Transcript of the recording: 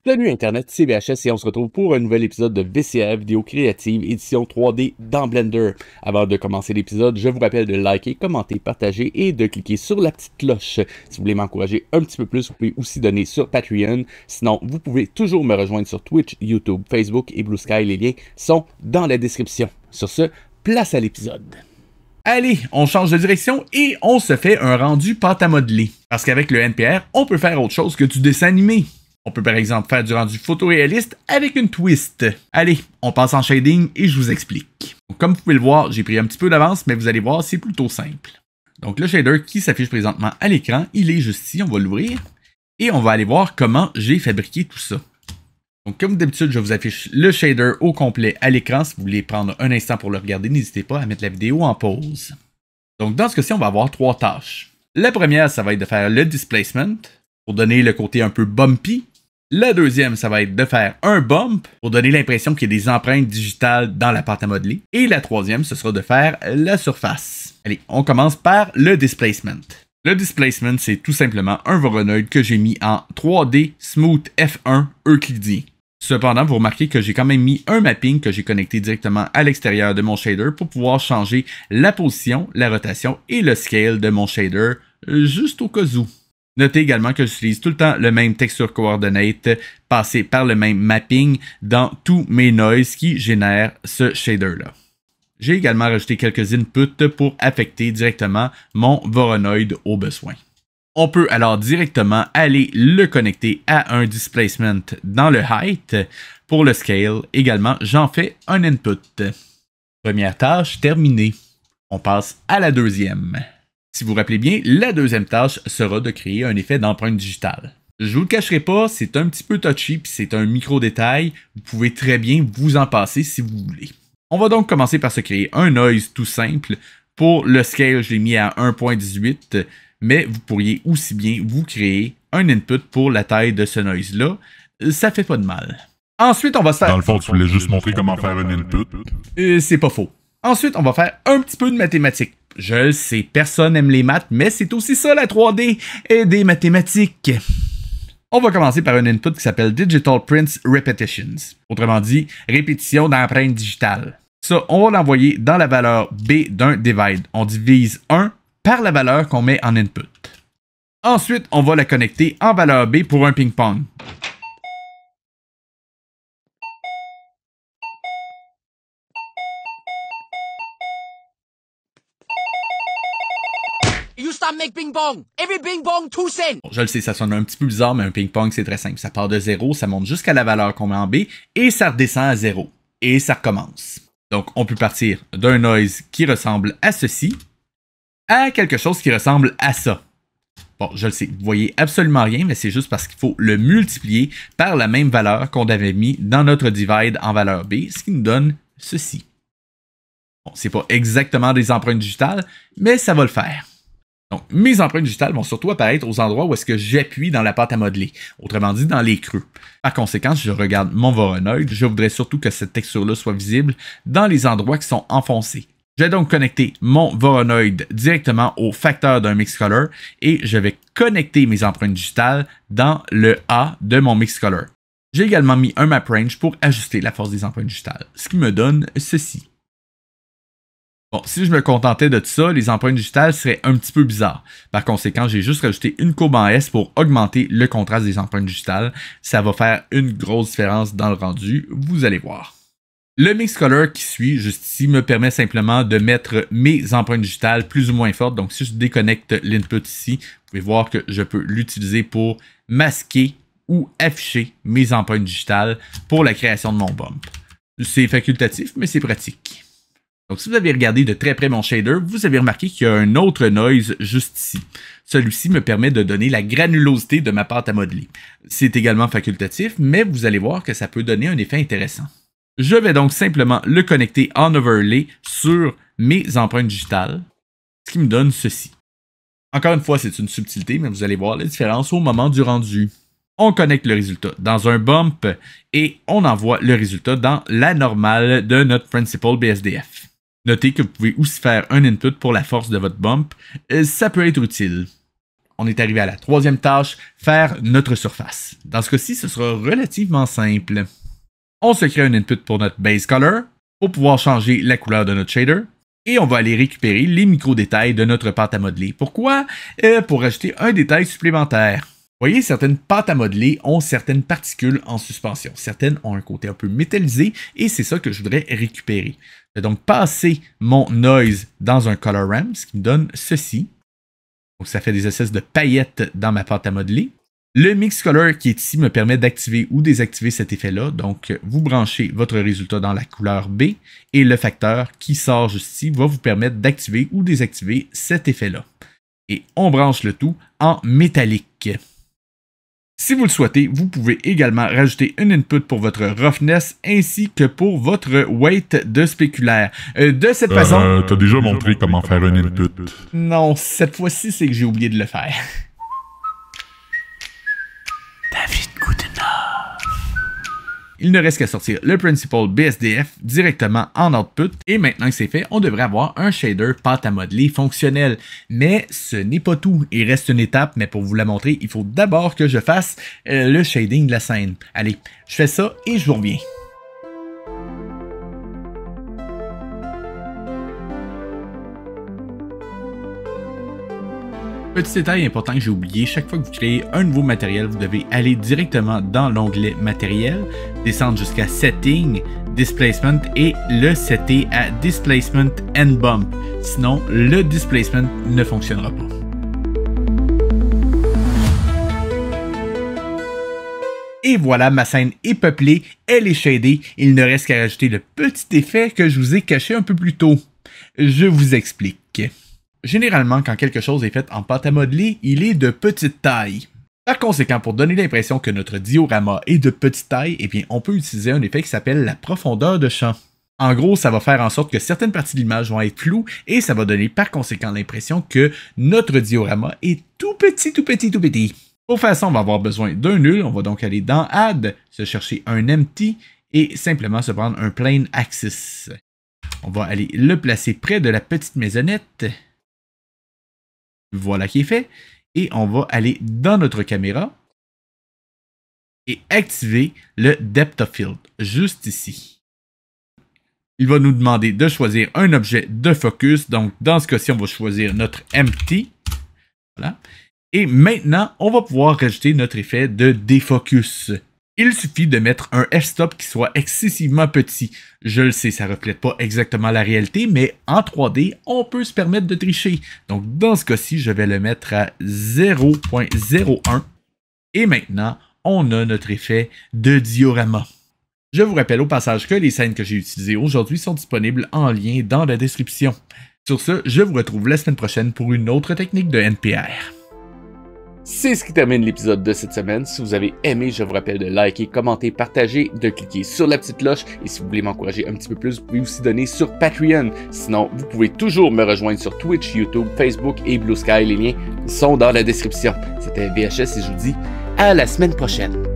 Salut Internet, c'est VHS et on se retrouve pour un nouvel épisode de VCA Vidéo Créative édition 3D dans Blender. Avant de commencer l'épisode, je vous rappelle de liker, commenter, partager et de cliquer sur la petite cloche. Si vous voulez m'encourager un petit peu plus, vous pouvez aussi donner sur Patreon. Sinon, vous pouvez toujours me rejoindre sur Twitch, YouTube, Facebook et Blue Sky. Les liens sont dans la description. Sur ce, place à l'épisode. Allez, on change de direction et on se fait un rendu pâte à modeler. Parce qu'avec le NPR, on peut faire autre chose que du dessin animé. On peut par exemple faire du rendu photoréaliste avec une twist. Allez, on passe en shading et je vous explique. Donc, comme vous pouvez le voir, j'ai pris un petit peu d'avance, mais vous allez voir, c'est plutôt simple. Donc le shader qui s'affiche présentement à l'écran, il est juste ici, on va l'ouvrir. Et on va aller voir comment j'ai fabriqué tout ça. Donc comme d'habitude, je vous affiche le shader au complet à l'écran. Si vous voulez prendre un instant pour le regarder, n'hésitez pas à mettre la vidéo en pause. Donc dans ce cas-ci, on va avoir trois tâches. La première, ça va être de faire le displacement, pour donner le côté un peu bumpy. La deuxième, ça va être de faire un bump pour donner l'impression qu'il y a des empreintes digitales dans la pâte à modeler. Et la troisième, ce sera de faire la surface. Allez, on commence par le displacement. Le displacement, c'est tout simplement un Voronoi que j'ai mis en 3D Smooth F1 Euclidien. Cependant, vous remarquez que j'ai quand même mis un mapping que j'ai connecté directement à l'extérieur de mon shader pour pouvoir changer la position, la rotation et le scale de mon shader juste au cas où. Notez également que j'utilise tout le temps le même texture coordinate passé par le même mapping dans tous mes noises qui génèrent ce shader-là. J'ai également rajouté quelques inputs pour affecter directement mon Voronoi au besoin. On peut alors directement aller le connecter à un displacement dans le height. Pour le scale, également, j'en fais un input. Première tâche terminée. On passe à la deuxième. Si vous vous rappelez bien, la deuxième tâche sera de créer un effet d'empreinte digitale. Je vous le cacherai pas, c'est un petit peu touchy puis c'est un micro détail. Vous pouvez très bien vous en passer si vous voulez. On va donc commencer par se créer un noise tout simple. Pour le scale, je l'ai mis à 1.18, mais vous pourriez aussi bien vous créer un input pour la taille de ce noise-là. Ça fait pas de mal. Ensuite, on va se faire... Dans le fond, tu voulais juste montrer comment faire un input. C'est pas faux. Ensuite, on va faire un petit peu de mathématiques. Je le sais, personne n'aime les maths, mais c'est aussi ça la 3D et des mathématiques. On va commencer par un input qui s'appelle Digital Prints Repetitions. Autrement dit, répétition d'empreintes digitales. Ça, on va l'envoyer dans la valeur B d'un divide. On divise 1 par la valeur qu'on met en input. Ensuite, on va la connecter en valeur B pour un ping-pong. Make ping pong. Every ping pong 2 cents. Bon, je le sais, ça sonne un petit peu bizarre, mais un ping-pong, c'est très simple. Ça part de 0, ça monte jusqu'à la valeur qu'on met en B, et ça redescend à 0. Et ça recommence. Donc, on peut partir d'un noise qui ressemble à ceci, à quelque chose qui ressemble à ça. Bon, je le sais, vous voyez absolument rien, mais c'est juste parce qu'il faut le multiplier par la même valeur qu'on avait mis dans notre divide en valeur B, ce qui nous donne ceci. Bon, c'est pas exactement des empreintes digitales, mais ça va le faire. Donc, mes empreintes digitales vont surtout apparaître aux endroits où est-ce que j'appuie dans la pâte à modeler, autrement dit dans les creux. Par conséquent, si je regarde mon Voronoi, je voudrais surtout que cette texture-là soit visible dans les endroits qui sont enfoncés. Je vais donc connecter mon Voronoi directement au facteur d'un mix-color et je vais connecter mes empreintes digitales dans le A de mon mix-color. J'ai également mis un map range pour ajuster la force des empreintes digitales, ce qui me donne ceci. Bon, si je me contentais de tout ça, les empreintes digitales seraient un petit peu bizarres. Par conséquent, j'ai juste rajouté une courbe en S pour augmenter le contraste des empreintes digitales. Ça va faire une grosse différence dans le rendu, vous allez voir. Le mix color qui suit, juste ici, me permet simplement de mettre mes empreintes digitales plus ou moins fortes. Donc, si je déconnecte l'input ici, vous pouvez voir que je peux l'utiliser pour masquer ou afficher mes empreintes digitales pour la création de mon bump. C'est facultatif, mais c'est pratique. Donc, si vous avez regardé de très près mon shader, vous avez remarqué qu'il y a un autre noise juste ici. Celui-ci me permet de donner la granulosité de ma pâte à modeler. C'est également facultatif, mais vous allez voir que ça peut donner un effet intéressant. Je vais donc simplement le connecter en overlay sur mes empreintes digitales, ce qui me donne ceci. Encore une fois, c'est une subtilité, mais vous allez voir la différence au moment du rendu. On connecte le résultat dans un bump et on envoie le résultat dans la normale de notre Principal BSDF. Notez que vous pouvez aussi faire un input pour la force de votre bump, ça peut être utile. on est arrivé à la troisième tâche, faire notre surface. Dans ce cas-ci, ce sera relativement simple. On se crée un input pour notre base color, pour pouvoir changer la couleur de notre shader, et on va aller récupérer les micro-détails de notre pâte à modeler. Pourquoi? Pour ajouter un détail supplémentaire. Vous voyez, certaines pâtes à modeler ont certaines particules en suspension. Certaines ont un côté un peu métallisé, et c'est ça que je voudrais récupérer. Je vais donc passer mon noise dans un color ramp, ce qui me donne ceci. Donc ça fait des espèces de paillettes dans ma pâte à modeler. Le mix color qui est ici me permet d'activer ou désactiver cet effet-là. Donc, vous branchez votre résultat dans la couleur B et le facteur qui sort juste ici va vous permettre d'activer ou désactiver cet effet-là. Et on branche le tout en métallique. Si vous le souhaitez, vous pouvez également rajouter une input pour votre roughness ainsi que pour votre weight de spéculaire. De cette façon... T'as déjà montré comment faire un input. Non, cette fois-ci, c'est que j'ai oublié de le faire. David Goodenough. Il ne reste qu'à sortir le Principal BSDF directement en output. Et maintenant que c'est fait, on devrait avoir un shader pâte à modeler fonctionnel. Mais ce n'est pas tout. Il reste une étape, mais pour vous la montrer, il faut d'abord que je fasse le shading de la scène. Allez, je fais ça et je vous reviens. Petit détail important que j'ai oublié, chaque fois que vous créez un nouveau matériel, vous devez aller directement dans l'onglet Matériel, descendre jusqu'à Setting, Displacement et le setter à Displacement and Bump. Sinon, le displacement ne fonctionnera pas. Et voilà, ma scène est peuplée, elle est shadée, il ne reste qu'à rajouter le petit effet que je vous ai caché un peu plus tôt. Je vous explique. Généralement, quand quelque chose est fait en pâte à modeler, il est de petite taille. Par conséquent, pour donner l'impression que notre diorama est de petite taille, eh bien, on peut utiliser un effet qui s'appelle la profondeur de champ. En gros, ça va faire en sorte que certaines parties de l'image vont être floues et ça va donner par conséquent l'impression que notre diorama est tout petit, tout petit, tout petit. Pour faire ça, on va avoir besoin d'un nul. On va donc aller dans Add, se chercher un empty et simplement se prendre un plane axis. On va aller le placer près de la petite maisonnette. Voilà qui est fait. Et on va aller dans notre caméra et activer le Depth of Field, juste ici. Il va nous demander de choisir un objet de focus. Donc, dans ce cas-ci, on va choisir notre Empty. Voilà. Et maintenant, on va pouvoir rajouter notre effet de défocus. Il suffit de mettre un f-stop qui soit excessivement petit. Je le sais, ça ne reflète pas exactement la réalité, mais en 3D, on peut se permettre de tricher. Donc, dans ce cas-ci, je vais le mettre à 0.01. Et maintenant, on a notre effet de diorama. Je vous rappelle au passage que les scènes que j'ai utilisées aujourd'hui sont disponibles en lien dans la description. Sur ce, je vous retrouve la semaine prochaine pour une autre technique de NPR. C'est ce qui termine l'épisode de cette semaine. Si vous avez aimé, je vous rappelle de liker, commenter, partager, de cliquer sur la petite cloche. Et si vous voulez m'encourager un petit peu plus, vous pouvez aussi donner sur Patreon. Sinon, vous pouvez toujours me rejoindre sur Twitch, YouTube, Facebook et Blue Sky. Les liens sont dans la description. C'était VHS et je vous dis à la semaine prochaine.